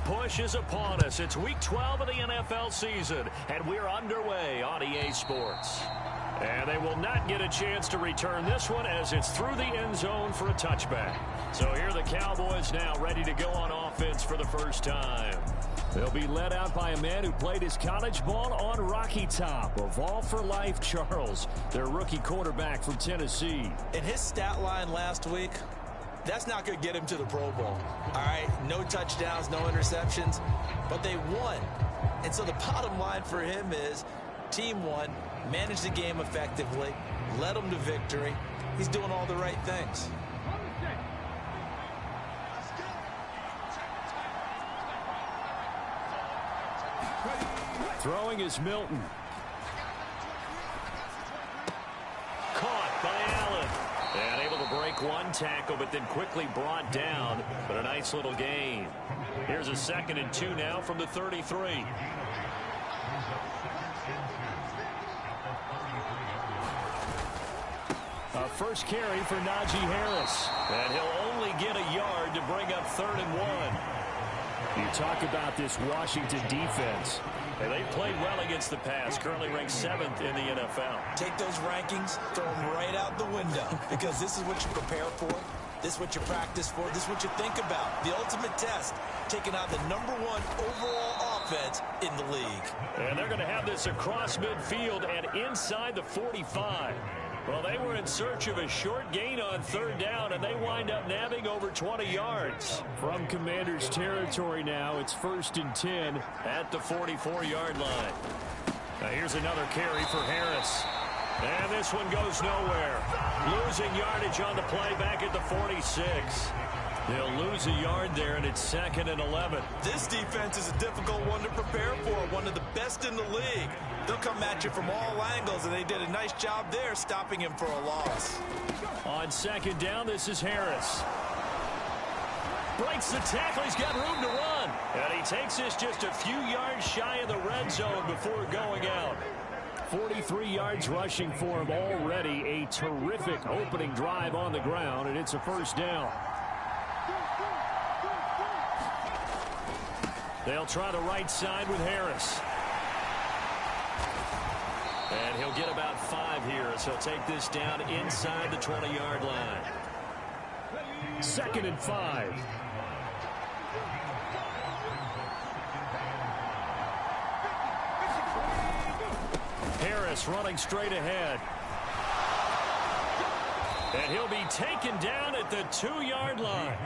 push is upon us. It's Week 12 of the NFL season, and we're underway on EA Sports. And they will not get a chance to return this one as it's through the end zone for a touchback. So here are the Cowboys now ready to go on offense for the first time. They'll be led out by a man who played his college ball on Rocky Top of All for Life Charles, their rookie quarterback from Tennessee. In his stat line last week, that's not going to get him to the Pro Bowl. All right, no touchdowns, no interceptions, but they won. And so the bottom line for him is team won, managed the game effectively, led them to victory. He's doing all the right things. Throwing is Milton. Caught by Allen. And able to break one tackle, but then quickly brought down. But a nice little gain. Here's a 2nd and 2 now from the 33. A first carry for Najee Harris. And he'll only get a yard to bring up 3rd and 1. You talk about this Washington defense. And they've played well against the pass, currently ranked 7th in the NFL. Take those rankings, throw them right out the window, because this is what you prepare for, this is what you practice for, this is what you think about. The ultimate test, taking out the #1 overall offense in the league. And they're going to have this across midfield and inside the 45. Well, they were in search of a short gain on 3rd down, and they wind up nabbing over 20 yards. From Commanders territory now, it's 1st and 10 at the 44-yard line. Now here's another carry for Harris. And this one goes nowhere. Losing yardage on the play back at the 46. They'll lose a yard there, and it's 2nd and 11. This defense is a difficult one to prepare for, one of the best in the league. They'll come at you from all angles, and they did a nice job there stopping him for a loss. On 2nd down, this is Harris. Breaks the tackle. He's got room to run. And he takes this just a few yards shy of the red zone before going out. 43 yards rushing for him already. A terrific opening drive on the ground, and it's a 1st down. They'll try the right side with Harris. And he'll get about 5 here as he'll take this down inside the 20-yard line. 2nd and 5. Harris running straight ahead. And he'll be taken down at the 2-yard line.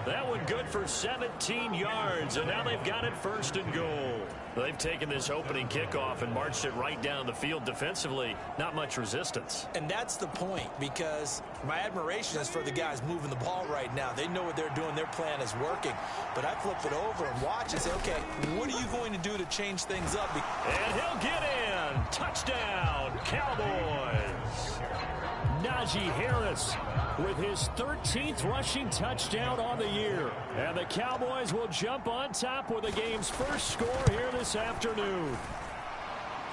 That one good for 17 yards, and now they've got it 1st and goal. They've taken this opening kickoff and marched it right down the field defensively. Not much resistance. And that's the point, because my admiration is for the guys moving the ball right now. They know what they're doing. Their plan is working. But I flip it over and watch and say, okay, what are you going to do to change things up? And he'll get in. Touchdown, Cowboys. Najee Harris with his 13th rushing touchdown on the year. And the Cowboys will jump on top with the game's first score here this afternoon.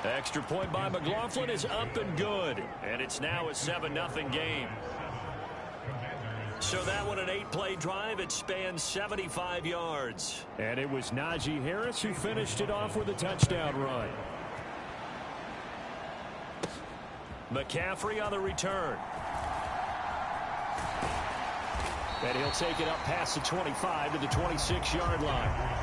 Extra point by McLaughlin is up and good. And it's now a 7-0 game. So that one, an 8-play drive. It spans 75 yards. And it was Najee Harris who finished it off with a touchdown run. McCaffrey on the return. And he'll take it up past the 25 to the 26-yard line.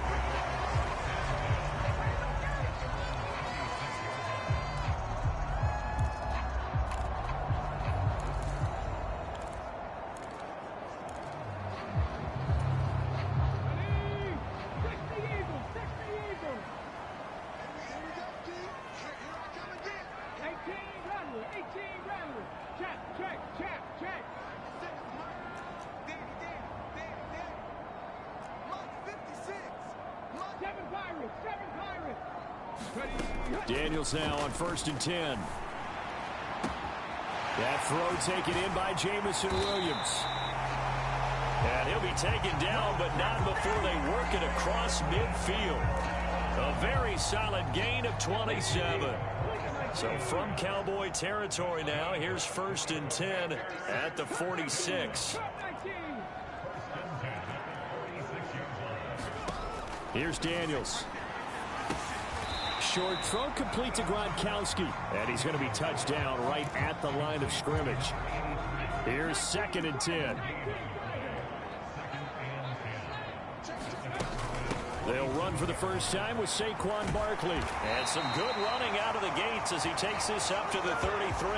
Daniels now on 1st and 10. That throw taken in by Jameson Williams. And he'll be taken down, but not before they work it across midfield. A very solid gain of 27. So from Cowboy territory now, here's 1st and 10 at the 46. Here's Daniels. Short throw complete to Gronkowski. And he's going to be touched down right at the line of scrimmage. Here's 2nd and 10. They'll run for the first time with Saquon Barkley. And some good running out of the gates as he takes this up to the 33.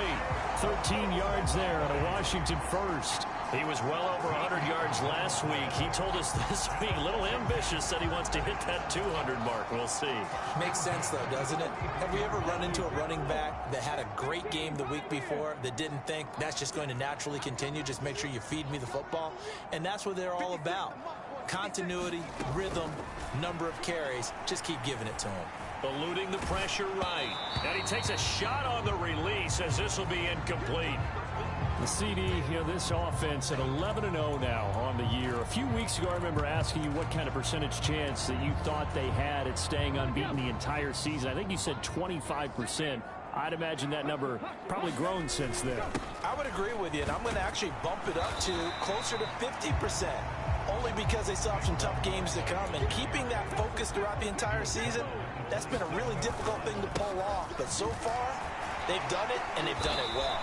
13 yards there on a Washington first. He was well over 100 yards last week. He told us this week, a little ambitious, said he wants to hit that 200 mark. We'll see. Makes sense, though, doesn't it? Have we ever run into a running back that had a great game the week before that didn't think that's just going to naturally continue? Just make sure you feed me the football. And that's what they're all about. Continuity, rhythm, number of carries. Just keep giving it to him. Eluding the pressure right. And he takes a shot on the release as this will be incomplete. The CD, this offense at 11-0 now on the year. A few weeks ago, I remember asking you what kind of percentage chance that you thought they had at staying unbeaten the entire season. I think you said 25%. I'd imagine that number probably grown since then. I would agree with you, and I'm going to actually bump it up to closer to 50%. Only because they still have some tough games to come. And keeping that focus throughout the entire season, that's been a really difficult thing to pull off. But so far, they've done it, and they've done it well.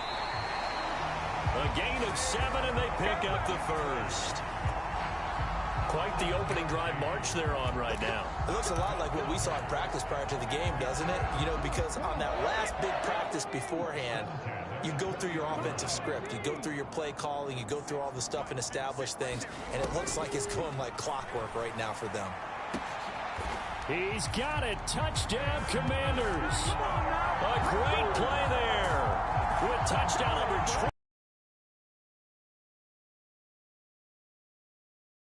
A gain of 7, and they pick up the first. Quite the opening drive march they're on right now. It looks a lot like what we saw in practice prior to the game, doesn't it? Because on that last big practice beforehand, you go through your offensive script. You go through your play calling. You go through all the stuff and establish things. And it looks like it's going like clockwork right now for them. He's got it. Touchdown, Commanders. A great play there. With touchdown number 20.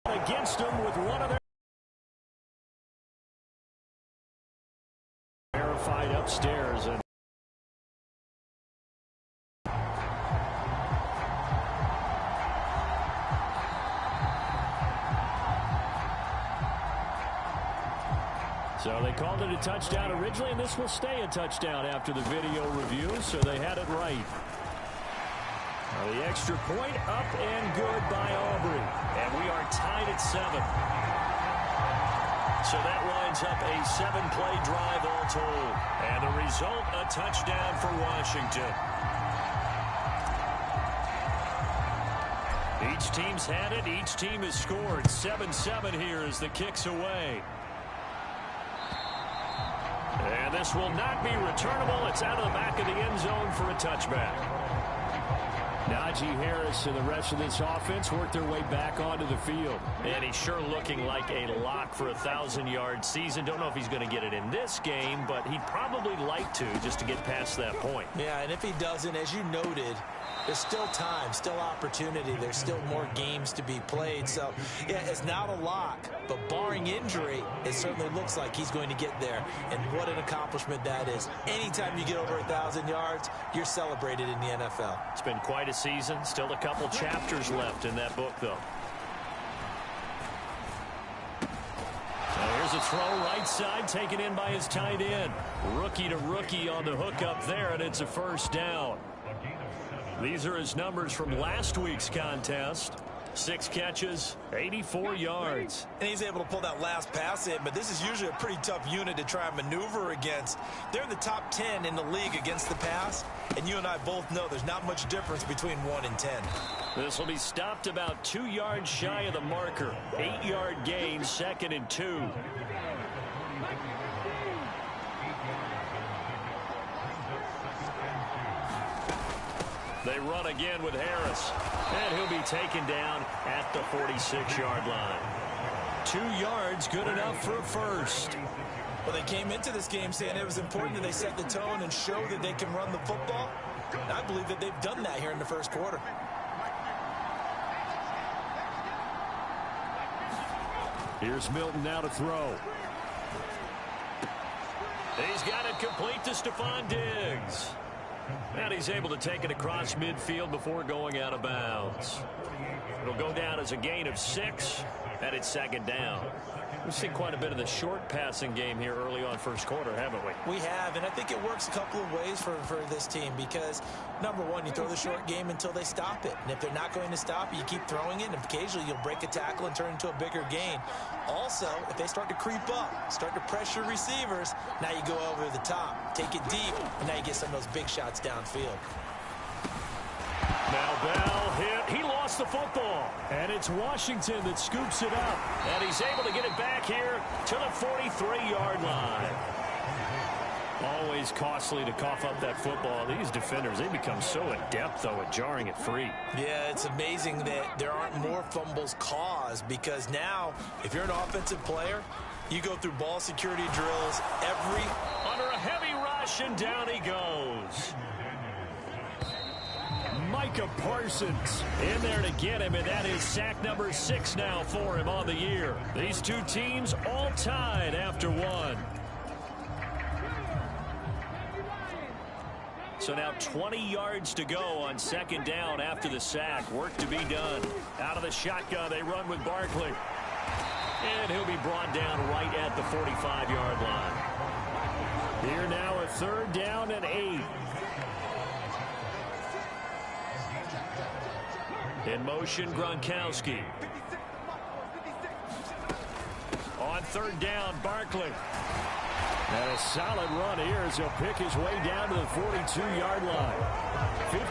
Against them with one of their verified upstairs. And so they called it a touchdown originally, and this will stay a touchdown after the video review, so they had it right. The extra point up and good by Aubrey. And we are tied at 7. So that winds up a 7-play drive all told. And the result, a touchdown for Washington. Each team's had it. Each team has scored. 7-7 here as the kick's away. And this will not be returnable. It's out of the back of the end zone for a touchback. Najee Harris and the rest of this offense work their way back onto the field. And he's sure looking like a lock for a 1,000-yard season. Don't know if he's going to get it in this game, but he'd probably like to just to get past that point. Yeah, and if he doesn't, as you noted, there's still time, still opportunity. There's still more games to be played. So, yeah, it's not a lock, but barring injury, it certainly looks like he's going to get there. And what an accomplishment that is. Anytime you get over 1,000 yards, you're celebrated in the NFL. It's been quite a season. Still a couple chapters left in that book, though. So here's a throw right side taken in by his tight end. Rookie to rookie on the hook up there, and it's a first down. These are his numbers from last week's contest. 6 catches, 84 yards. And he's able to pull that last pass in, but this is usually a pretty tough unit to try and maneuver against. They're in the top 10 in the league against the pass, and you and I both know there's not much difference between 1 and 10. This will be stopped about 2 yards shy of the marker. 8-yard gain, 2nd and 2. They run again with Harris. And he'll be taken down at the 46-yard line. 2 yards, good enough for a first. Well, they came into this game saying it was important that they set the tone and show that they can run the football. And I believe that they've done that here in the first quarter. Here's Milton now to throw. He's got it complete to Stephon Diggs. And he's able to take it across midfield before going out of bounds. It'll go down as a gain of 6. and it's second down. We've seen quite a bit of the short passing game here early on first quarter, haven't we? We have, and I think it works a couple of ways for this team because, number one, you throw the short game until they stop it. And if they're not going to stop it, you keep throwing it, and occasionally you'll break a tackle and turn it into a bigger gain. Also, if they start to creep up, start to pressure receivers, now you go over the top, take it deep, and now you get some of those big shots downfield. Now Bell hit. He lost the football. And it's Washington that scoops it up. And he's able to get it back here to the 43-yard line. Always costly to cough up that football. These defenders, they become so adept, though, at jarring it free. Yeah, it's amazing that there aren't more fumbles caused because now, if you're an offensive player, you go through ball security drills under a heavy rush, and down he goes. Micah Parsons in there to get him, and that is sack number 6 now for him on the year. These two teams all tied after one. So now 20 yards to go on second down after the sack. Work to be done. Out of the shotgun, they run with Barkley. And he'll be brought down right at the 45-yard line. Here now a third down and 8. In motion, Gronkowski. On third down, Barkley. And a solid run here as he'll pick his way down to the 42-yard line.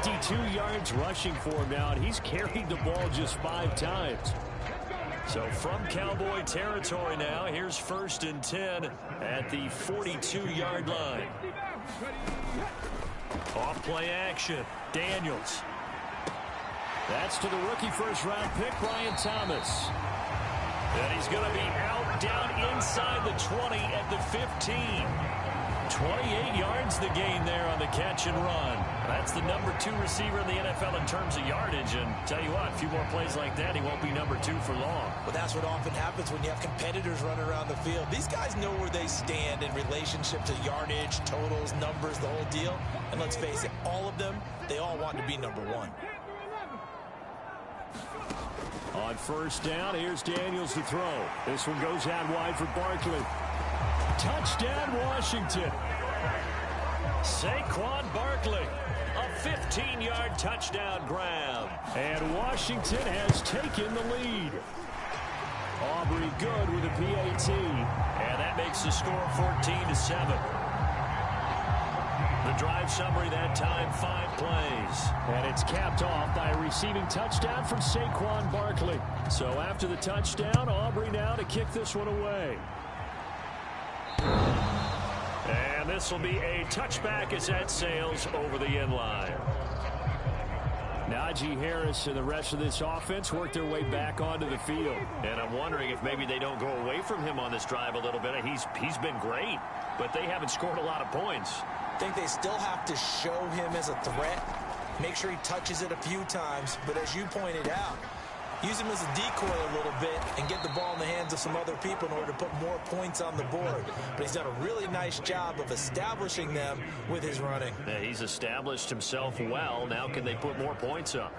52 yards rushing for him now, and he's carried the ball just 5 times. So from Cowboy territory now, here's 1st and 10 at the 42-yard line. Off play action, Daniels. That's to the rookie first-round pick, Brian Thomas. And he's going to be out down inside the 20 at the 15. 28 yards the gain there on the catch and run. That's the number 2 receiver in the NFL in terms of yardage. And tell you what, a few more plays like that, he won't be number 2 for long. Well, that's what often happens when you have competitors running around the field. These guys know where they stand in relationship to yardage, totals, numbers, the whole deal. And let's face it, all of them, they all want to be number 1. On first down, here's Daniels to throw. This one goes out wide for Barkley. Touchdown, Washington. Saquon Barkley. A 15-yard touchdown grab. And Washington has taken the lead. Aubrey good with a PAT. And that makes the score 14-7. The drive summary that time, 5 plays. And it's capped off by a receiving touchdown from Saquon Barkley. So after the touchdown, Aubrey now to kick this one away. And this will be a touchback as that sails over the end line. Najee Harris and the rest of this offense work their way back onto the field. And I'm wondering if maybe they don't go away from him on this drive a little bit. He's been great, but they haven't scored a lot of points. I think they still have to show him as a threat, make sure he touches it a few times, but as you pointed out, use him as a decoy a little bit and get the ball in the hands of some other people in order to put more points on the board. But he's done a really nice job of establishing them with his running. Yeah, he's established himself well. Now can they put more points up?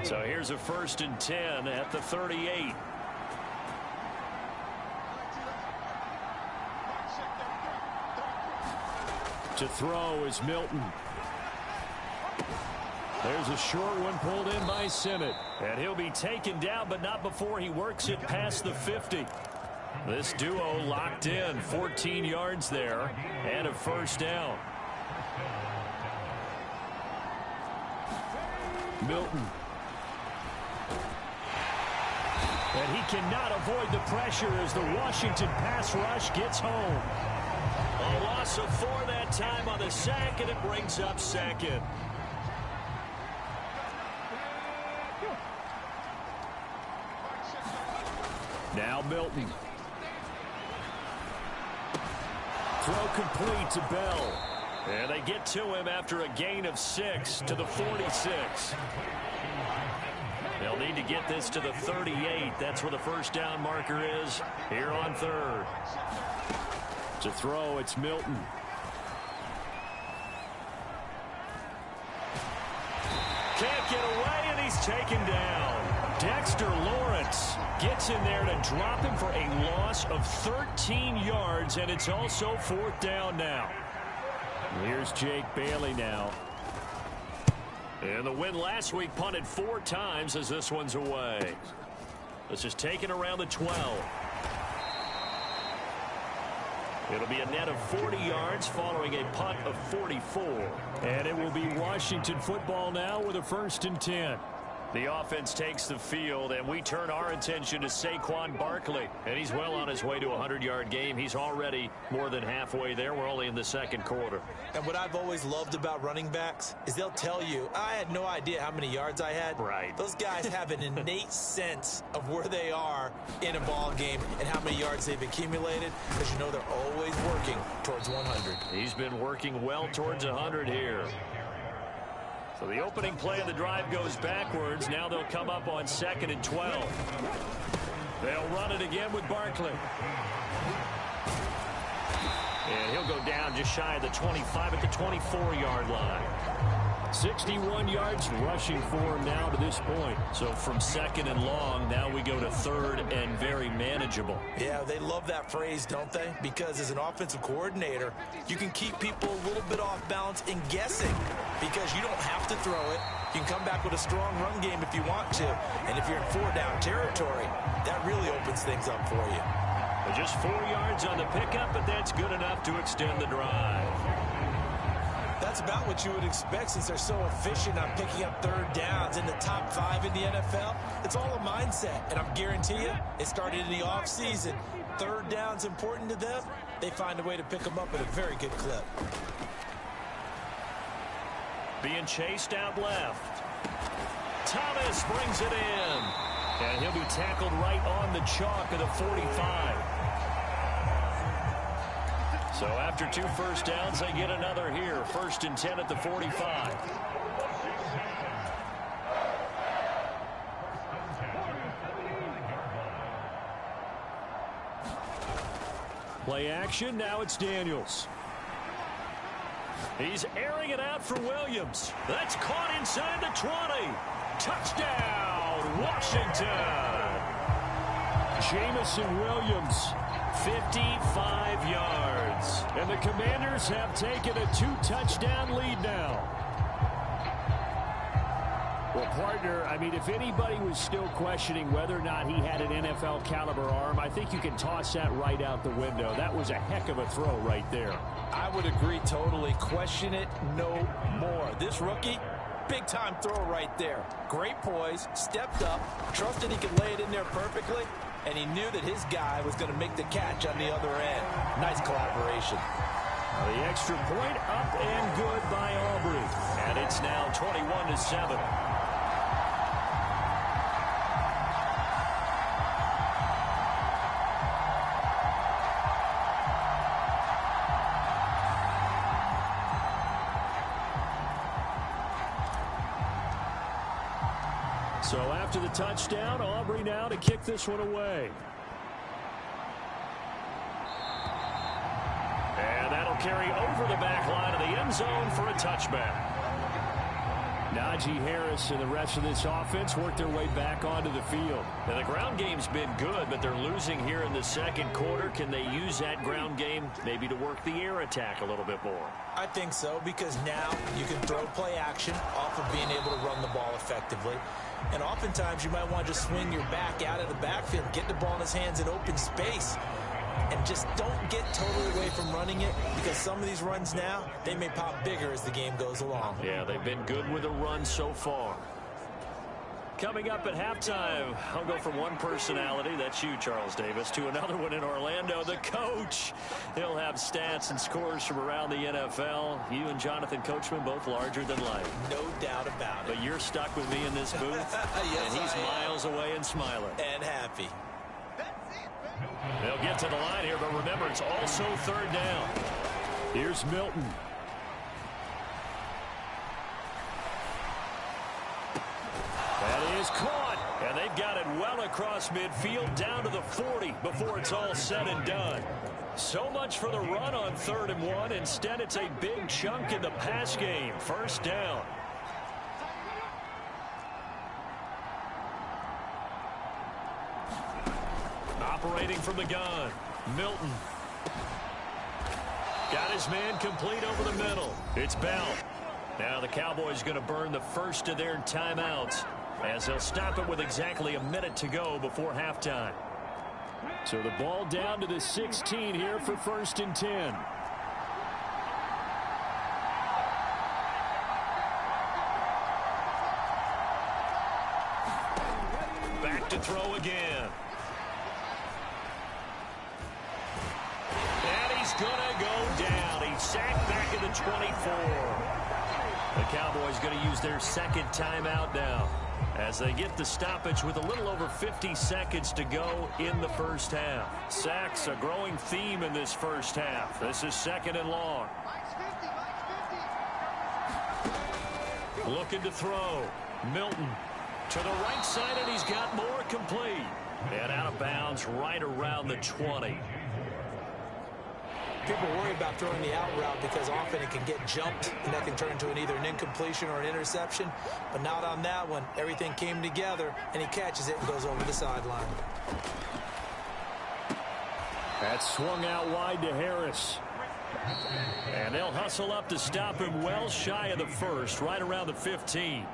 So here's a 1st and 10 at the 38. To throw is Milton. There's a short one pulled in by Simmett. And he'll be taken down, but not before he works it past the 50. This duo locked in, 14 yards there, and a 1st down. Milton. And he cannot avoid the pressure as the Washington pass rush gets home. A loss of 4 that time on the sack, and it brings up 2nd. Now Milton. Throw complete to Bell. And they get to him after a gain of 6 to the 46. They'll need to get this to the 38. That's where the 1st down marker is here on 3rd. To throw, it's Milton. Can't get away, and he's taken down. Dexter Lawrence gets in there to drop him for a loss of 13 yards, and it's also 4th down now. Here's Jake Bailey now. And the win last week punted 4 times as this one's away. This is taken around the 12. It'll be a net of 40 yards following a punt of 44. And it will be Washington football now with a 1st and 10. The offense takes the field, and we turn our attention to Saquon Barkley. And he's well on his way to a 100-yard game. He's already more than halfway there. We're only in the 2nd quarter. And what I've always loved about running backs is they'll tell you, I had no idea how many yards I had. Right. Those guys have an innate sense of where they are in a ball game and how many yards they've accumulated, because you know they're always working towards 100. He's been working well towards 100 here. So the opening play of the drive goes backwards. Now they'll come up on 2nd and 12. They'll run it again with Barkley. And he'll go down just shy of the 25 at the 24-yard line. 61 yards rushing for him now to this point. So from 2nd and long, now we go to 3rd and very manageable. Yeah, they love that phrase, don't they? Because as an offensive coordinator, you can keep people a little bit off balance and guessing, because you don't have to throw it. You can come back with a strong run game if you want to. And if you're in 4-down territory, that really opens things up for you. Just 4 yards on the pickup, but that's good enough to extend the drive. That's about what you would expect, since they're so efficient on picking up 3rd downs in the top 5 in the NFL. It's all a mindset, and I'm guarantee you, it started in the offseason. 3rd down's important to them. They find a way to pick them up at a very good clip. Being chased out left. Thomas brings it in. And he'll be tackled right on the chalk of the 45. So after 2 first downs, they get another here. 1st and 10 at the 45. Play action. Now it's Daniels. He's airing it out for Williams. That's caught inside the 20. Touchdown, Washington. Jamison Williams, 55 yards. And the Commanders have taken a 2-touchdown lead now. Well, partner, I mean, if anybody was still questioning whether or not he had an NFL caliber arm, I think you can toss that right out the window. That was a heck of a throw right there. I would agree totally. Question it no more. This rookie, big-time throw right there. Great poise, stepped up, trusted he could lay it in there perfectly, and he knew that his guy was going to make the catch on the other end. Nice collaboration. The extra point up and good by Aubrey. And it's now 21-7. So after the touchdown, Aubrey now to kick this one away. And that'll carry over the back line of the end zone for a touchback. Najee Harris and the rest of this offense work their way back onto the field. Now, the ground game's been good, but they're losing here in the 2nd quarter. Can they use that ground game maybe to work the air attack a little bit more? I think so, because now you can throw play action off of being able to run the ball effectively. And oftentimes you might want to just swing your back out of the backfield, get the ball in his hands in open space, and just don't get totally away from running it, because some of these runs now, they may pop bigger as the game goes along. Yeah, they've been good with the run so far. Coming up at halftime, I'll go from one personality, that's you, Charles Davis, to another one in Orlando, the coach. He'll have stats and scores from around the NFL. You and Jonathan Coachman both larger than life. No doubt about it. But you're stuck with me in this booth, yes, and he's miles away and smiling. And happy. They'll get to the line here, but remember, it's also 3rd down. Here's Milton. That is caught, and they've got it well across midfield down to the 40 before it's all said and done. So much for the run on 3rd and 1. Instead, it's a big chunk in the pass game. 1st down. Operating from the gun, Milton. Got his man complete over the middle. It's Bell. Now the Cowboys going to burn the first of their timeouts as they'll stop it with exactly a minute to go before halftime. So the ball down to the 16 here for 1st and 10. Back to throw again. And he's going to go down. He's sacked back at the 24. The Cowboys going to use their second timeout now as they get the stoppage with a little over 50 seconds to go in the first half. Sacks, a growing theme in this first half. This is 2nd and long. Looking to throw. Milton to the right side, and he's got more complete. And out of bounds right around the 20. People worry about throwing the out route because often it can get jumped, and that can turn into either an incompletion or an interception. But not on that one. Everything came together, and he catches it and goes over the sideline. That's swung out wide to Harris. And they'll hustle up to stop him well shy of the first, right around the 15.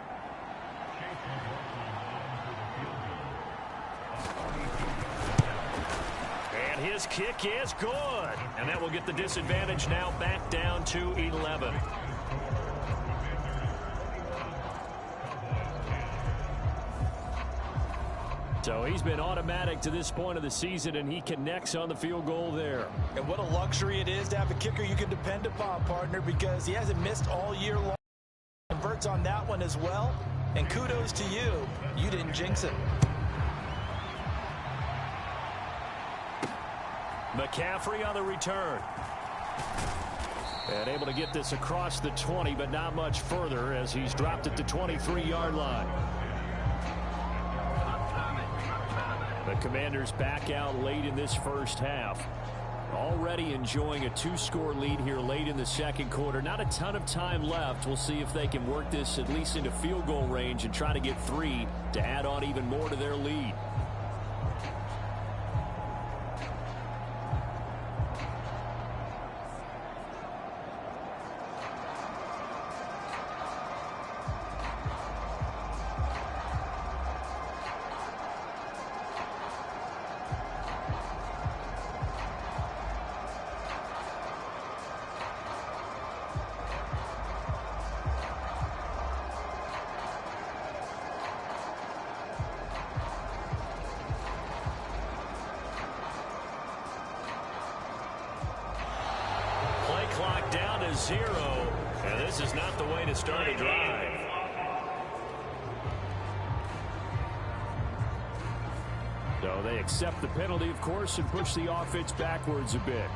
His kick is good. And that will get the disadvantage now back down to 11. So he's been automatic to this point of the season, and he connects on the field goal there. And what a luxury it is to have a kicker you can depend upon, partner, because he hasn't missed all year long. Converts on that one as well. And kudos to you. You didn't jinx it. McCaffrey on the return. And able to get this across the 20, but not much further as he's dropped at the 23-yard line. The Commanders back out late in this first half. Already enjoying a 2-score lead here late in the second quarter. Not a ton of time left. We'll see if they can work this at least into field goal range and try to get 3 to add on even more to their lead. Clock down to 0, and this is not the way to start a drive. So they accept the penalty, of course, and push the offense backwards a bit.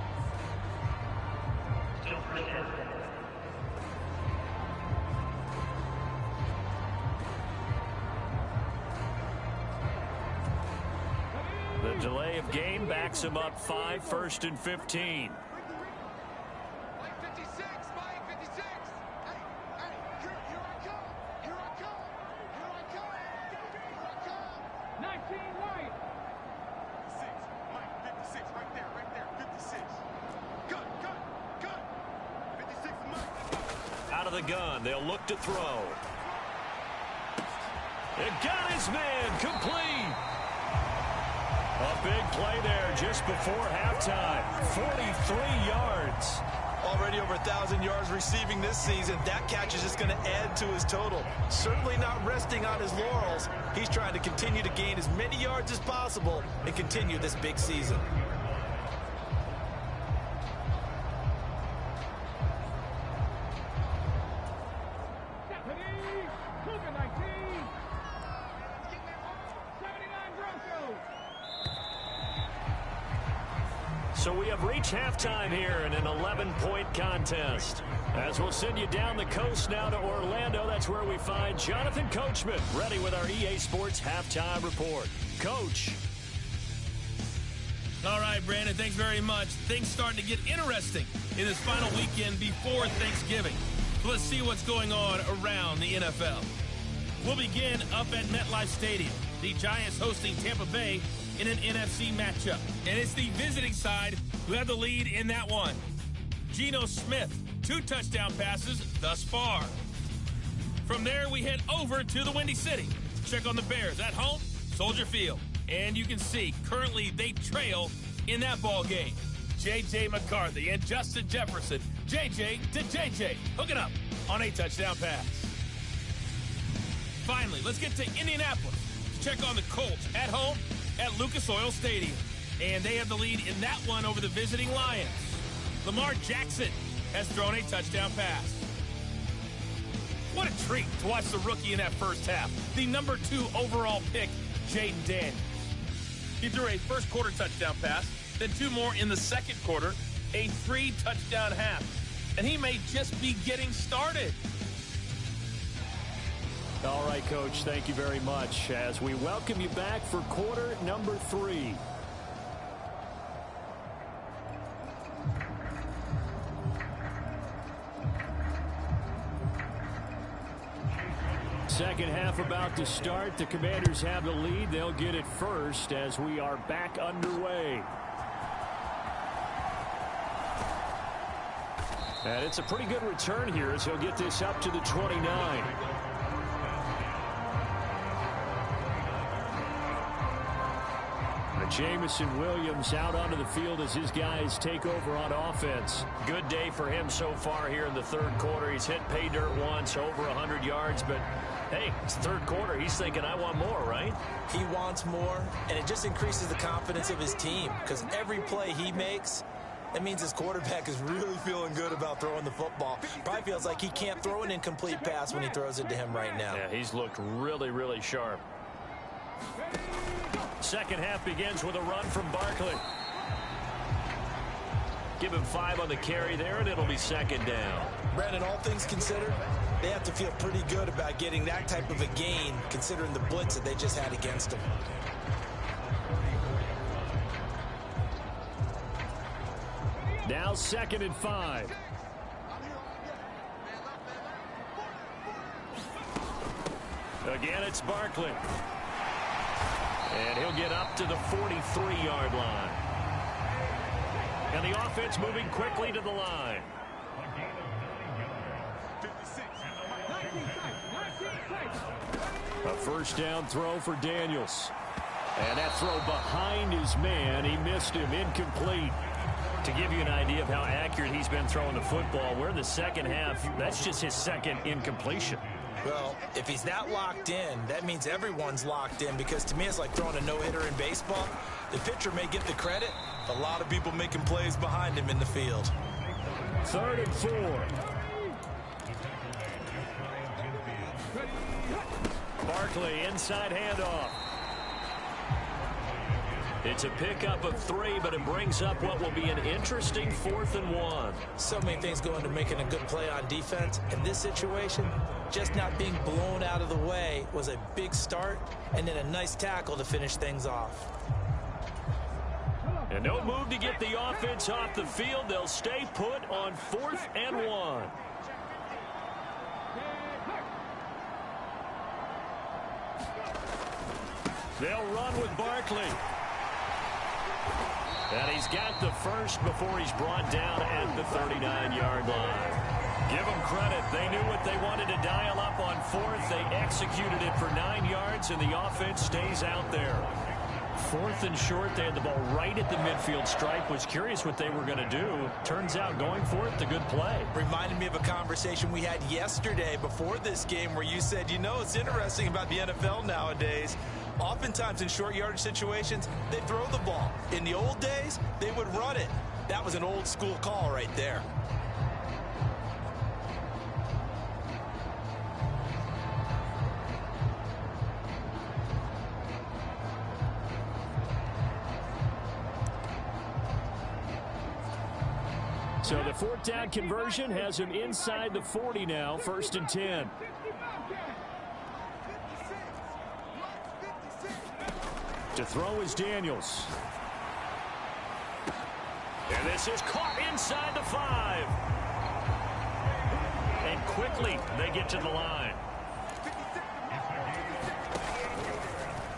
The delay of game backs him up 5, 1st and 15. Out of the gun, they'll look to throw. It got his man complete. A big play there just before halftime. 43 yards. Already over 1,000 yards receiving this season. That catch is just going to add to his total. Certainly not resting on his laurels. He's trying to continue to gain as many yards as possible and continue this big season. So we have reached halftime here in an 11-point contest. As we'll send you down the coast now to Orlando, that's where we find Jonathan Coachman ready with our EA Sports Halftime Report. Coach. All right, Brandon, thanks very much. Things starting to get interesting in this final weekend before Thanksgiving. So let's see what's going on around the NFL. We'll begin up at MetLife Stadium. The Giants hosting Tampa Bay in an NFC matchup. And it's the visiting side who have the lead in that one. Geno Smith, 2 touchdown passes thus far. From there, we head over to the Windy City. Check on the Bears at home, Soldier Field. And you can see, currently they trail in that ball game. J.J. McCarthy and Justin Jefferson. J.J. to J.J. hooking up on a touchdown pass. Finally, let's get to Indianapolis to check on the Colts at home at Lucas Oil Stadium. And they have the lead in that one over the visiting Lions. Lamar Jackson has thrown a touchdown pass. What a treat to watch the rookie in that first half. The number 2 overall pick, Jaden Daniels. He threw a first quarter touchdown pass, then 2 more in the second quarter, a 3-touchdown half. And he may just be getting started. All right, Coach, thank you very much as we welcome you back for quarter number 3. Second half about to start. The Commanders have the lead. They'll get it first as we are back underway. And it's a pretty good return here as he'll get this up to the 29. Jamison Williams out onto the field as his guys take over on offense. Good day for him so far here in the third quarter. He's hit pay dirt once, over 100 yards, but hey, it's the third quarter. He's thinking, I want more, right? He wants more, and it just increases the confidence of his team because every play he makes, that means his quarterback is really feeling good about throwing the football. Probably feels like he can't throw an incomplete pass when he throws it to him right now. Yeah, he's looked really, really sharp. Second half begins with a run from Barkley. Give him 5 on the carry there, and it'll be second down. Brandon, all things considered, they have to feel pretty good about getting that type of a gain, considering the blitz that they just had against them. Now 2nd and 5. Again, it's Barkley. And he'll get up to the 43-yard line. And the offense moving quickly to the line. A first down throw for Daniels. And that throw behind his man. He missed him. Incomplete. To give you an idea of how accurate he's been throwing the football, we're in the second half. That's just his second incompletion. Well, if he's not locked in, that means everyone's locked in because to me it's like throwing a no-hitter in baseball. The pitcher may get the credit, a lot of people making plays behind him in the field. 3rd and 4. Barkley inside handoff. It's a pickup of 3, but it brings up what will be an interesting 4th and 1. So many things go into making a good play on defense. In this situation, just not being blown out of the way was a big start, and then a nice tackle to finish things off. And no move to get the offense off the field. They'll stay put on 4th and 1. They'll run with Barkley. And he's got the first before he's brought down at the 39-yard line. Give them credit. They knew what they wanted to dial up on 4th. They executed it for 9 yards, and the offense stays out there. 4th and short. They had the ball right at the midfield stripe. Was curious what they were going to do. Turns out going for it, the good play. Reminded me of a conversation we had yesterday before this game where you said, you know, it's interesting about the NFL nowadays. Oftentimes in short yardage situations, they throw the ball. In the old days, they would run it. That was an old school call right there. So the 4th down conversion has him inside the 40 now, 1st and 10. To throw is Daniels. And this is caught inside the 5. And quickly they get to the line.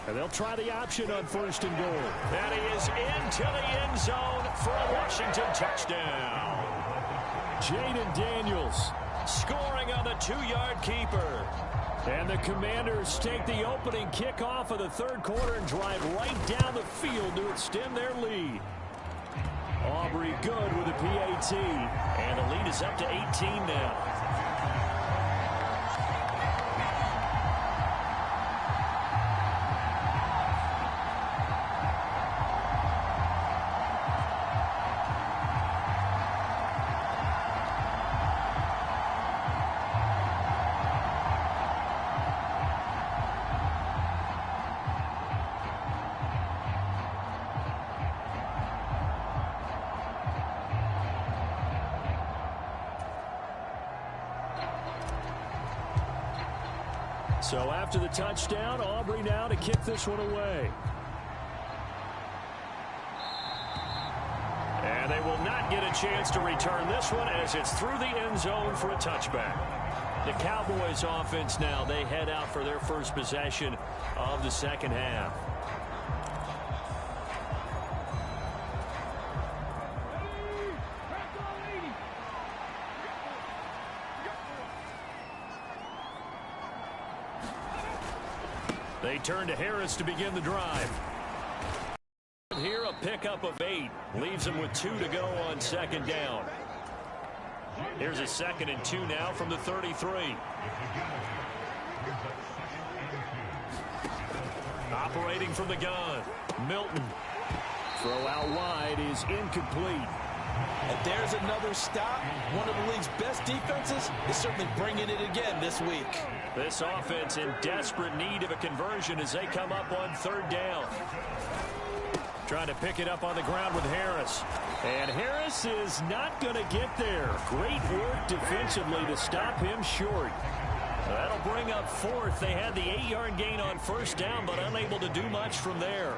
And they'll try the option on 1st and goal. And he is into the end zone for a Washington touchdown. Jaden Daniels scoring on the 2-yard keeper. And the Commanders take the opening kickoff of the 3rd quarter and drive right down the field to extend their lead. Aubrey good with a PAT. And the lead is up to 18 now. So after the touchdown, Aubrey now to kick this one away. And they will not get a chance to return this one as it's through the end zone for a touchback. The Cowboys offense now, they head out for their first possession of the 2nd half. They turn to Harris to begin the drive. Here a pickup of 8. Leaves them with 2 to go on 2nd down. Here's a 2nd and 2 now from the 33. Operating from the gun. Milton. Throw out wide is incomplete. And there's another stop. One of the league's best defenses is certainly bringing it again this week. This offense in desperate need of a conversion as they come up on 3rd down. Trying to pick it up on the ground with Harris. And Harris is not going to get there. Great work defensively to stop him short. That'll bring up 4th. They had the 8-yard gain on 1st down, but unable to do much from there.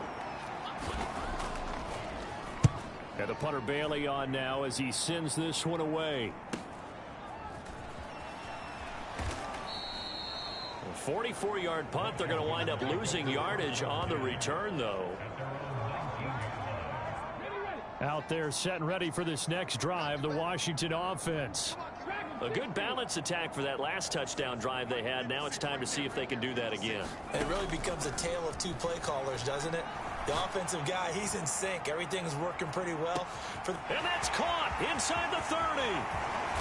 And the punter Bailey on now as he sends this one away. 44-yard punt. They're going to wind up losing yardage on the return, though. Out there set and ready for this next drive, the Washington offense. A good balance attack for that last touchdown drive they had. Now it's time to see if they can do that again. It really becomes a tale of 2 play callers, doesn't it? The offensive guy, he's in sync. Everything's working pretty well. And that's caught inside the 30.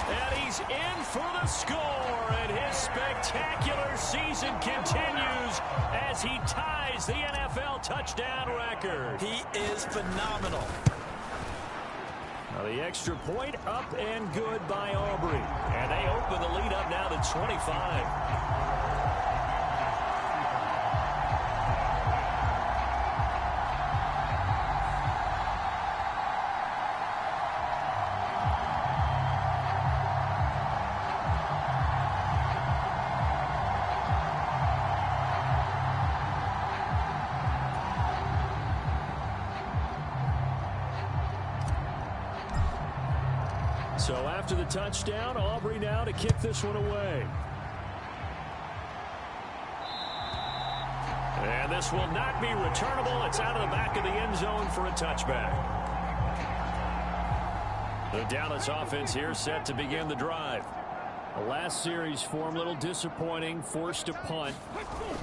And he's in for the score. And his spectacular season continues as he ties the NFL touchdown record. He is phenomenal. Now the extra point up and good by Aubrey. And they open the lead up now to 25. So after the touchdown, Aubrey now to kick this one away. And this will not be returnable. It's out of the back of the end zone for a touchback. The Dallas offense here set to begin the drive. The last series for them, a little disappointing, forced to punt.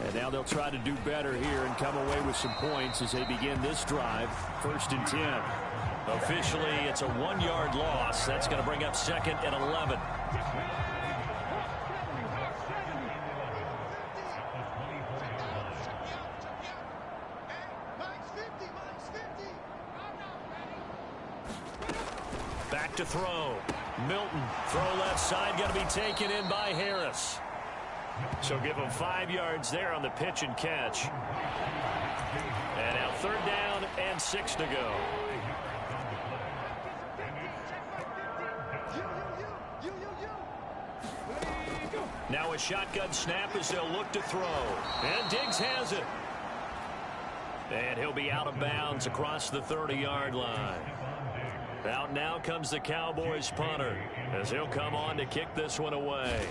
And now they'll try to do better here and come away with some points as they begin this drive, 1st and 10. Officially, it's a 1-yard loss. That's going to bring up 2nd and 11. Back to throw. Milton, throw left side, going to be taken in by Harris. So give him 5 yards there on the pitch and catch. And now 3rd down and 6 to go. Now a shotgun snap as they'll look to throw. And Diggs has it. And he'll be out of bounds across the 30-yard line. Out now comes the Cowboys punter as he'll come on to kick this one away.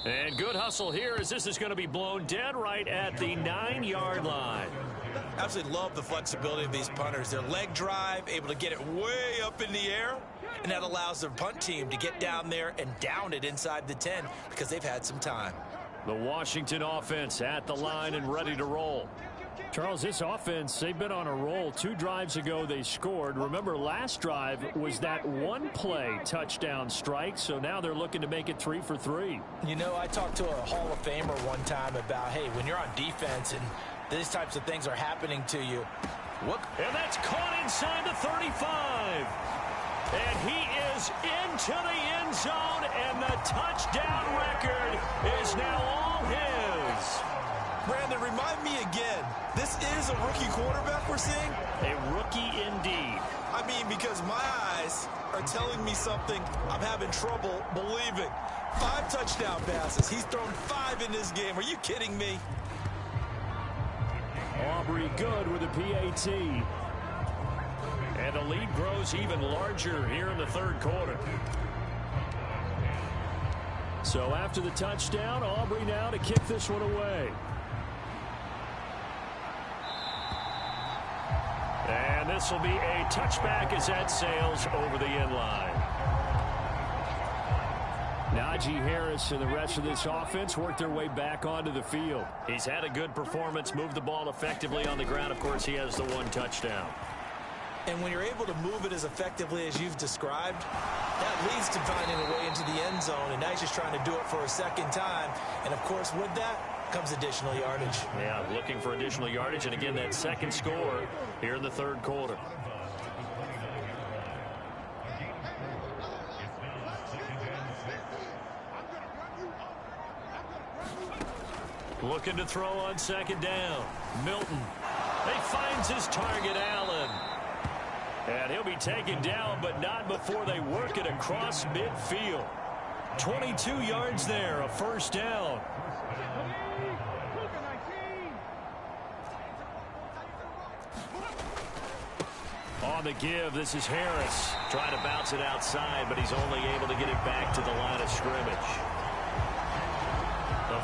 And good hustle here as this is going to be blown dead right at the 9-yard line. Absolutely love the flexibility of these punters. Their leg drive, able to get it way up in the air, and that allows their punt team to get down there and down it inside the 10 because they've had some time. The Washington offense at the line and ready to roll. Charles, this offense, they've been on a roll. 2 drives ago they scored. Remember, last drive was that one-play touchdown strike, so now they're looking to make it 3 for 3. You know, I talked to a Hall of Famer one time about, hey, when you're on defense and these types of things are happening to you, what? And that's caught inside the 35. And he is into the end zone, and the touchdown record is now all his. Brandon, remind me again, this is a rookie quarterback we're seeing? A rookie indeed. I mean, because my eyes are telling me something I'm having trouble believing. 5 touchdown passes. He's thrown 5 in this game. Are you kidding me? Aubrey good with a PAT. And the lead grows even larger here in the third quarter. So after the touchdown, Aubrey now to kick this one away. And this will be a touchback as that sails over the end line. Najee Harris and the rest of this offense work their way back onto the field. He's had a good performance, moved the ball effectively on the ground. Of course, he has the 1 touchdown. And when you're able to move it as effectively as you've described, that leads to finding a way into the end zone. And now he's just trying to do it for a second time. And, of course, with that comes additional yardage. Yeah, looking for additional yardage. And, again, that second score here in the third quarter. Looking to throw on second down. Milton. He finds his target, Allen. And he'll be taken down, but not before they work it across midfield. 22 yards there, a first down. On the give, this is Harris. Trying to bounce it outside, but he's only able to get it back to the line of scrimmage.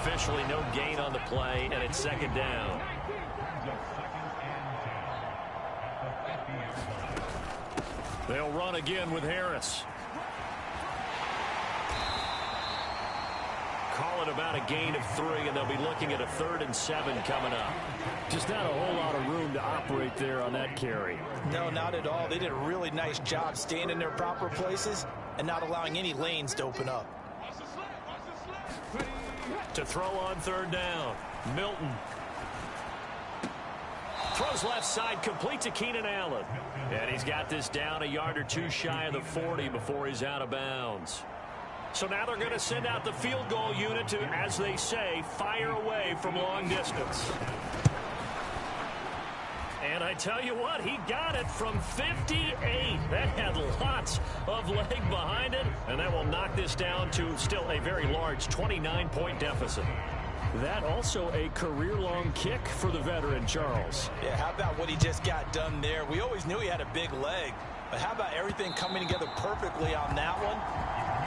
Officially no gain on the play, and it's second down. They'll run again with Harris. Call it about a gain of 3, and they'll be looking at a 3rd and 7 coming up. Just not a whole lot of room to operate there on that carry. No, not at all. They did a really nice job staying in their proper places and not allowing any lanes to open up. To throw on third down, Milton. Throws left side, complete to Keenan Allen. And he's got this down a yard or 2 shy of the 40 before he's out of bounds. So now they're going to send out the field goal unit to, as they say, fire away from long distance. And I tell you what, he got it from 58. That had lots of leg behind it, and that will knock this down to still a very large 29-point deficit. That also a career-long kick for the veteran, Charles. Yeah, how about what he just got done there? We always knew he had a big leg, but how about everything coming together perfectly on that one?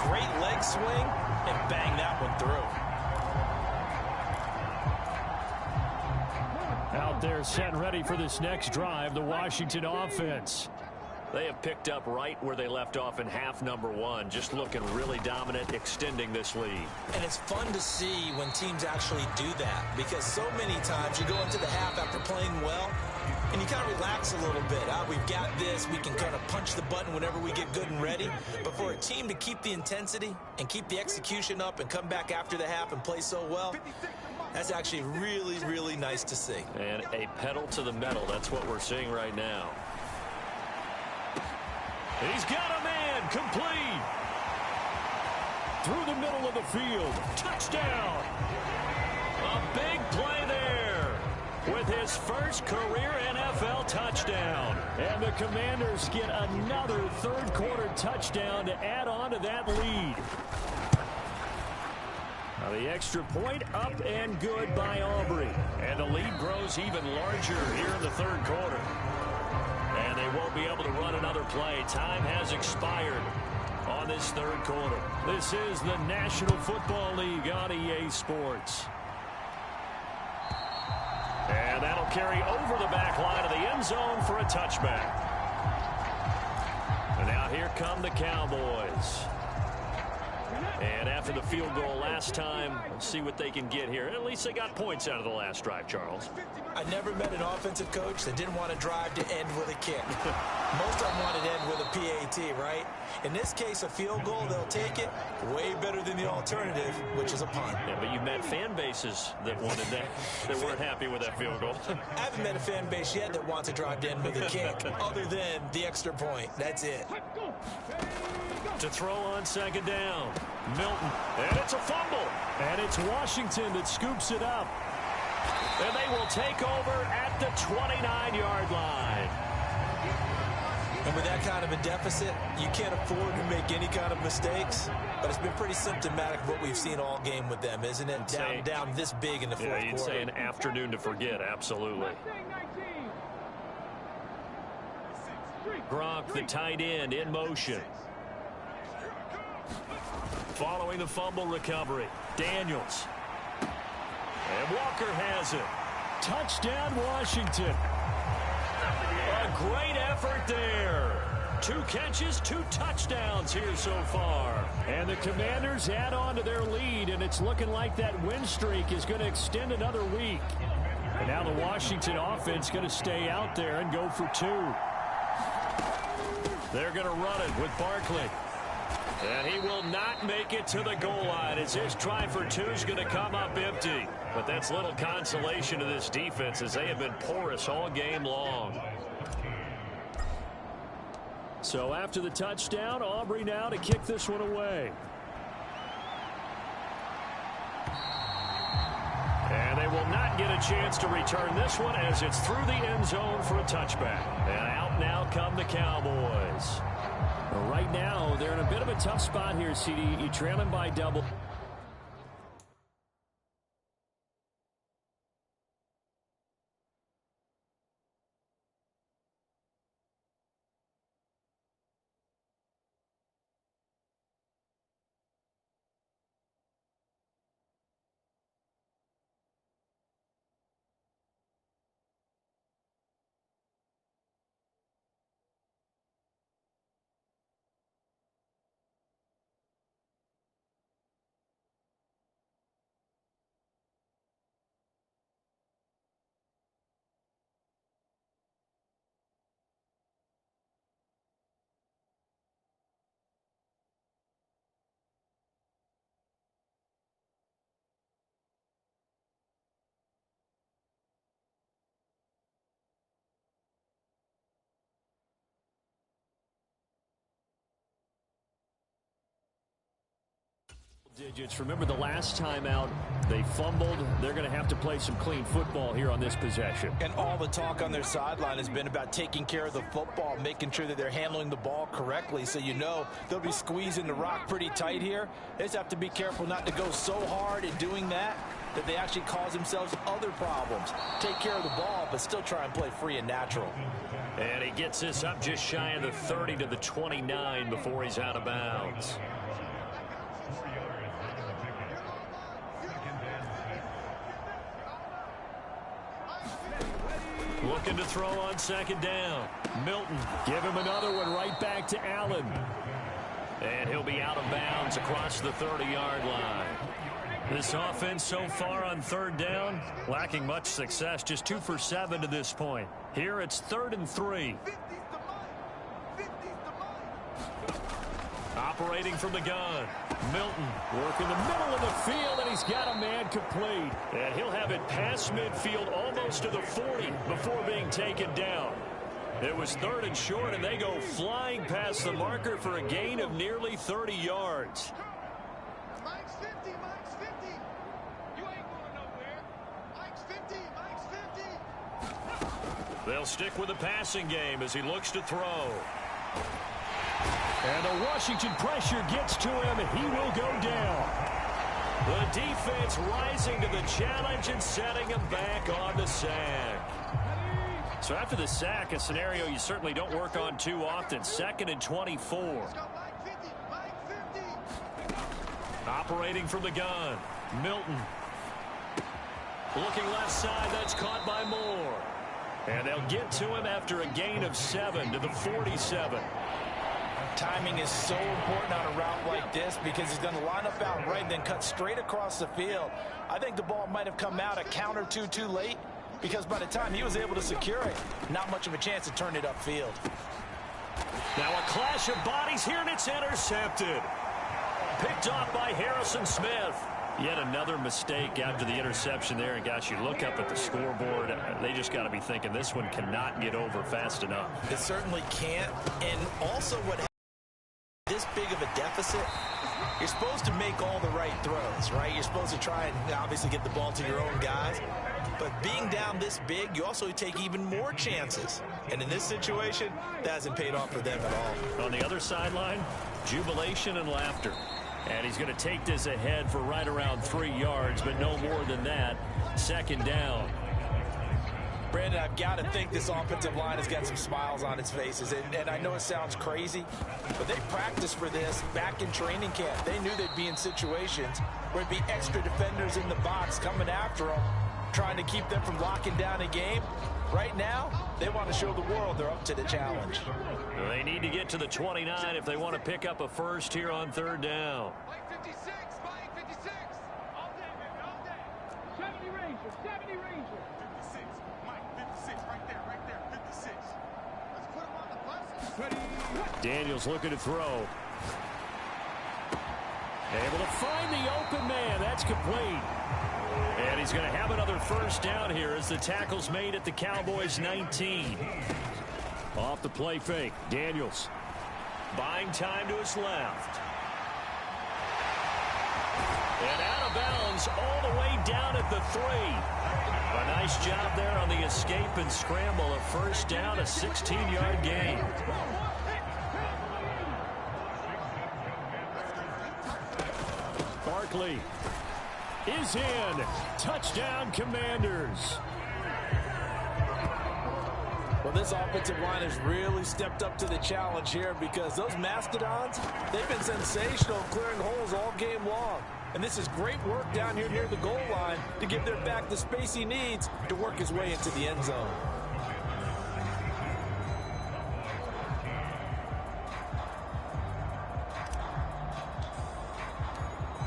Great leg swing, and bang that one through. Out there set and ready for this next drive, the Washington offense. They have picked up right where they left off in half number 1, just looking really dominant, extending this lead. And it's fun to see when teams actually do that, because so many times you go into the half after playing well, and you kind of relax a little bit. We've got this. We can kind of punch the button whenever we get good and ready. But for a team to keep the intensity and keep the execution up and come back after the half and play so well, that's actually really, really nice to see. And a pedal to the metal. That's what we're seeing right now. He's got a man, complete. Through the middle of the field. Touchdown. A big play there with his first career NFL touchdown. And the Commanders get another third quarter touchdown to add on to that lead. Now the extra point up and good by Aubrey. And the lead grows even larger here in the third quarter. And they won't be able to run another play. Time has expired on this third quarter. This is the National Football League on EA Sports. And that'll carry over the back line of the end zone for a touchback. And now here come the Cowboys. And after the field goal last time, let's see what they can get here. At least they got points out of the last drive, Charles. I never met an offensive coach that didn't want to drive to end with a kick. Most of them wanted to end with a PAT, right? In this case, a field goal, they'll take it. Way better than the alternative, which is a punt. Yeah, but you met fan bases that wanted that, that weren't happy with that field goal. I haven't met a fan base yet that wants to drive to end with a kick, other than the extra point. That's it. To throw on second down, Milton, and it's a fumble. And it's Washington that scoops it up. And they will take over at the 29-yard line. And with that kind of a deficit, you can't afford to make any kind of mistakes. But it's been pretty symptomatic of what we've seen all game with them, isn't it? Down this big in the fourth quarter. Yeah, you'd say an afternoon to forget, absolutely. Gronk, the tight end, in motion. Following the fumble recovery, Daniels. And Walker has it. Touchdown, Washington. A great effort there. 2 catches, 2 touchdowns here so far. And the Commanders add on to their lead, and it's looking like that win streak is going to extend another week. And now the Washington offense going to stay out there and go for 2. They're going to run it with Barkley. And he will not make it to the goal line as his try for 2 is going to come up empty. But that's little consolation to this defense as they have been porous all game long. So after the touchdown, Aubrey now to kick this one away. And they will not get a chance to return this one as it's through the end zone for a touchback. And out now come the Cowboys. Right now, they're in a bit of a tough spot here, CD. You trail them by double. Digits. Remember the last time out, they fumbled. They're going to have to play some clean football here on this possession. And all the talk on their sideline has been about taking care of the football, making sure that they're handling the ball correctly. So you know they'll be squeezing the rock pretty tight here. They just have to be careful not to go so hard in doing that they actually cause themselves other problems. Take care of the ball, but still try and play free and natural. And he gets this up just shy of the 30 to the 29 before he's out of bounds. Looking to throw on second down. Milton, give him another one right back to Allen. And he'll be out of bounds across the 30-yard line. This offense so far on third down, lacking much success, just 2 for 7 to this point. Here it's 3rd and 3. Operating from the gun. Milton working the middle of the field, and he's got a man complete. And he'll have it past midfield almost to the 40 before being taken down. It was 3rd and short, and they go flying past the marker for a gain of nearly 30 yards. Mike's 50, Mike's 50. You ain't going nowhere. Mike's 50, Mike's 50. They'll stick with the passing game as he looks to throw. And the Washington pressure gets to him, and he will go down. The defense rising to the challenge and setting him back on the sack. So after the sack, a scenario you certainly don't work on too often. 2nd and 24. Mike 50, Mike Operating from the gun, Milton. Looking left side, that's caught by Moore. And they'll get to him after a gain of 7 to the 47. Timing is so important on a route like this because he's going to line up out right and then cut straight across the field. I think the ball might have come out a count or two too late because by the time he was able to secure it, not much of a chance to turn it upfield. Now a clash of bodies here, and it's intercepted. Picked off by Harrison Smith. Yet another mistake after the interception there. And, gosh, you look up at the scoreboard. They just got to be thinking this one cannot get over fast enough. It certainly can't. And also what this big of a deficit, you're supposed to make all the right throws, right? You're supposed to try and obviously get the ball to your own guys. But being down this big, you also take even more chances. And in this situation, that hasn't paid off for them at all. On the other sideline, jubilation and laughter. And he's going to take this ahead for right around 3 yards, but no more than that. Second down. Brandon, I've got to think this offensive line has got some smiles on its faces. And I know it sounds crazy, but they practiced for this back in training camp. They knew they'd be in situations where it'd be extra defenders in the box coming after them, trying to keep them from locking down a game. Right now, they want to show the world they're up to the challenge. They need to get to the 29 if they want to pick up a first here on third down. Mike 56, Mike 56. All day, baby, all day. 70 Ranger, 70 Ranger. 56, Mike 56, right there, 56. Let's put him on the bus. Daniels looking to throw. Able to find the open man. That's complete. And he's going to have another first down here as the tackle's made at the Cowboys' 19. Off the play fake, Daniels. Buying time to his left. And out of bounds all the way down at the 3. A nice job there on the escape and scramble. A first down, a 16-yard gain. Barkley is in. Touchdown, Commanders. Well, this offensive line has really stepped up to the challenge here because those Mastodons, they've been sensational clearing holes all game long. And this is great work down here near the goal line to give their back the space he needs to work his way into the end zone.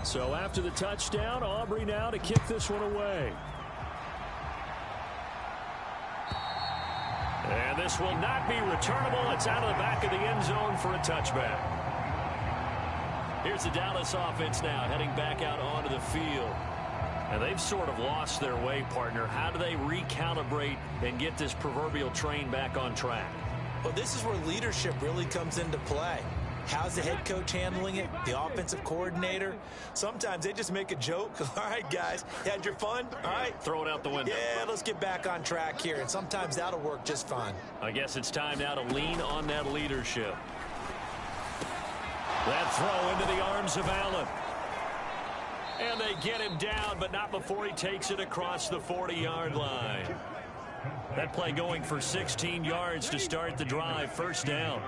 So after the touchdown, Aubrey now to kick this one away. And this will not be returnable. It's out of the back of the end zone for a touchback. Here's the Dallas offense now heading back out onto the field. And they've sort of lost their way, partner. How do they recalibrate and get this proverbial train back on track? Well, this is where leadership really comes into play. How's the head coach handling it? The offensive coordinator? Sometimes they just make a joke. All right, guys, you had your fun? All right. Throw it out the window. Yeah, let's get back on track here. And sometimes that'll work just fine. I guess it's time now to lean on that leadership. That throw into the arms of Allen. And they get him down, but not before he takes it across the 40-yard line. That play going for 16 yards to start the drive. First down.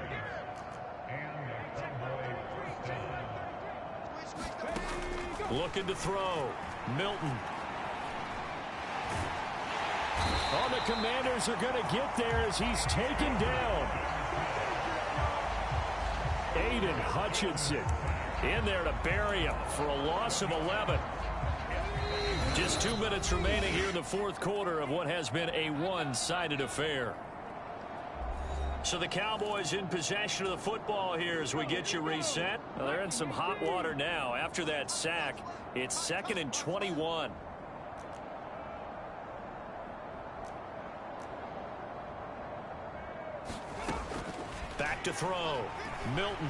Looking to throw. Milton. Oh, the Commanders are going to get there as he's taken down. Aiden Hutchinson in there to bury him for a loss of 11. Just 2 minutes remaining here in the fourth quarter of what has been a one-sided affair. So the Cowboys in possession of the football here as we get you reset. Well, they're in some hot water now. After that sack, it's 2nd and 21. Back to throw. Milton.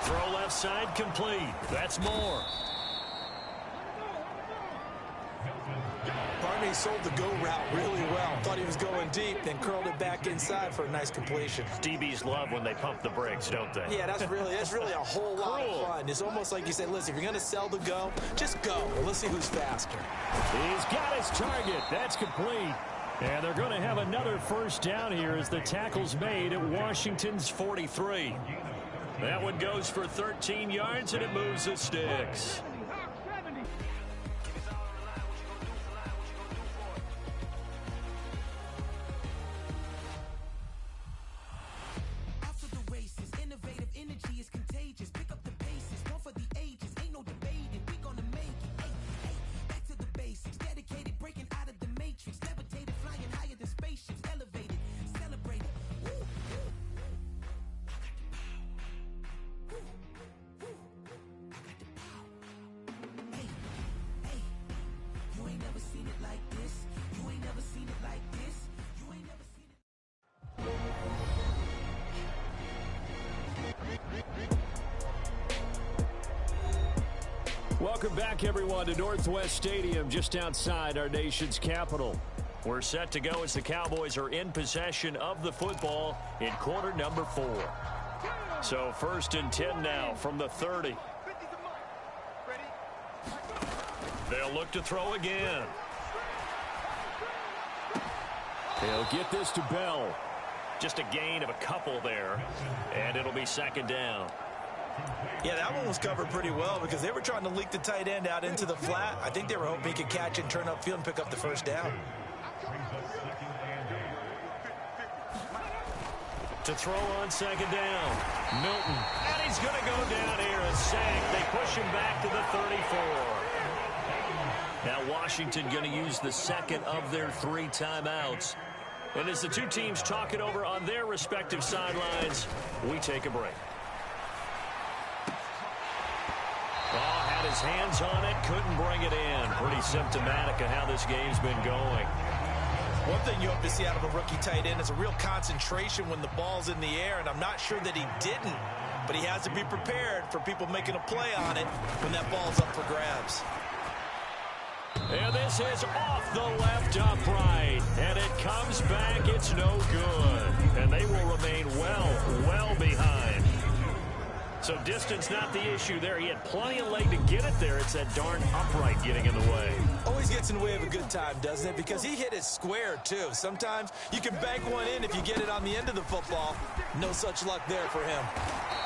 Throw left side complete. That's Moore. Barney sold the go route really well. Thought he was going deep, then curled it back inside for a nice completion. DBs love when they pump the brakes, don't they? Yeah, that's really a whole lot of fun. It's almost like you say, listen, if you're going to sell the go, just go. And let's see who's faster. He's got his target. That's complete. And they're going to have another first down here as the tackle's made at Washington's 43. That one goes for 13 yards, and it moves the sticks. Welcome back, everyone, to Northwest Stadium, just outside our nation's capital. We're set to go as the Cowboys are in possession of the football in quarter number 4. So 1st and 10 now from the 30. They'll look to throw again. They'll get this to Bell. Just a gain of a couple there, and it'll be 2nd down. Yeah, that one was covered pretty well because they were trying to leak the tight end out into the flat. I think they were hoping he could catch it and turn upfield and pick up the 1st down. To throw on 2nd down, Milton. And he's going to go down here and sack. They push him back to the 34. Now Washington going to use the 2nd of their 3 timeouts. And as the two teams talk it over on their respective sidelines, we take a break. Had his hands on it, couldn't bring it in. Pretty symptomatic of how this game's been going. One thing you hope to see out of a rookie tight end is a real concentration when the ball's in the air, and I'm not sure that he didn't, but he has to be prepared for people making a play on it when that ball's up for grabs. And this is off the left upright, and it comes back. It's no good, and they will remain well behind. So distance not the issue there. He had plenty of leg to get it there. It's that darn upright getting in the way. Always gets in the way of a good time, doesn't it? Because he hit it square, too. Sometimes you can bank one in if you get it on the end of the football. No such luck there for him.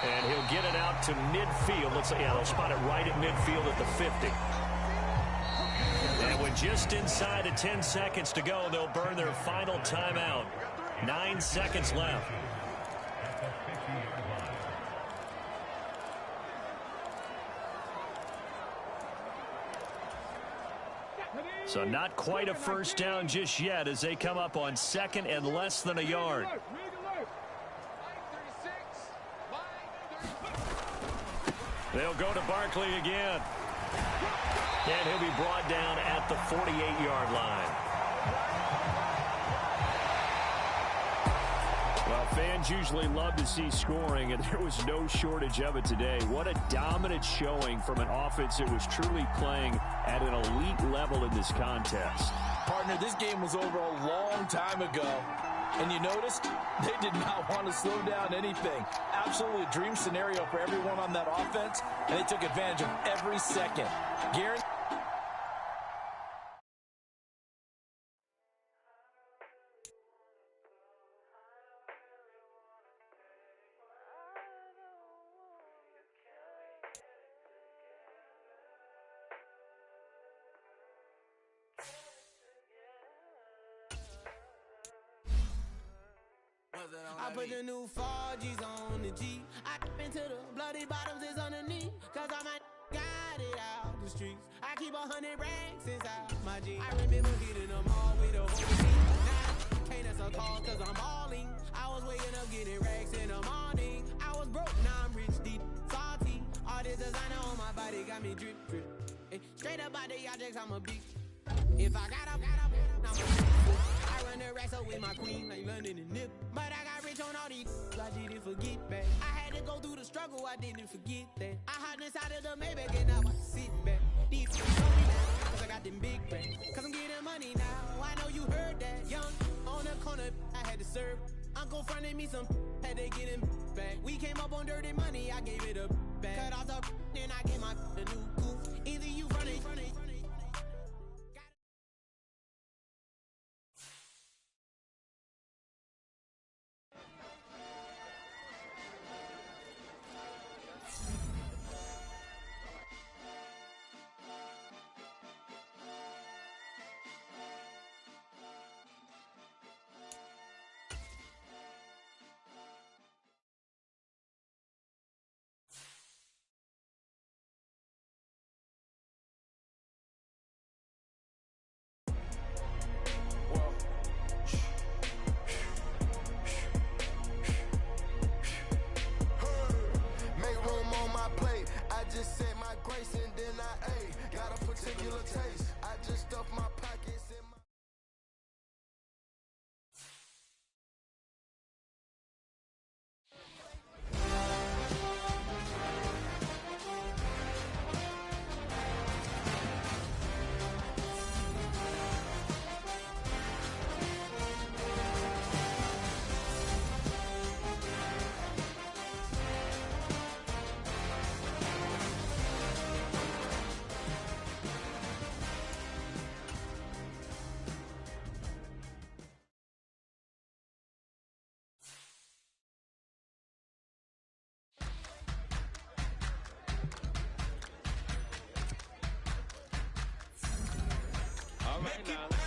And he'll get it out to midfield. They'll spot it right at midfield at the 50. And with just inside of 10 seconds to go, they'll burn their final timeout. 9 seconds left. So not quite a 1st down just yet as they come up on 2nd and less than a yard. They'll go to Barkley again. And he'll be brought down at the 48-yard line. Well, fans usually love to see scoring, and there was no shortage of it today. What a dominant showing from an offense that was truly playing at an elite level in this contest. Partner, this game was over a long time ago. And you noticed they did not want to slow down anything. Absolutely a dream scenario for everyone on that offense, and they took advantage of every second. Guaranteed. I put the new 4Gs on the G. I into the bloody bottoms is underneath. Cause I might got it out the streets. I keep 100 racks inside my G. I remember hitting them all with a whole team. Now can't answer calls cause I'm balling. I was waking up getting racks in the morning. I was broke, now I'm rich, deep, salty. All this designer on my body got me drip, drip. Hey, straight up out the objects, I'm a beat. If I got up, I'm a I run the racks up with my queen like London and Nip. But I got rich on all these, I didn't forget back. I had to go through the struggle, I didn't forget that. I hopped inside of the Maybach and now I sit back. These know me now, cause I got them big racks. Cause I'm getting money now, I know you heard that. Young, on the corner, I had to serve. Uncle fronted me some, had to get him back. We came up on dirty money, I gave it a back. Cut off the, then I gave my a new goof. Either you run it. All right now.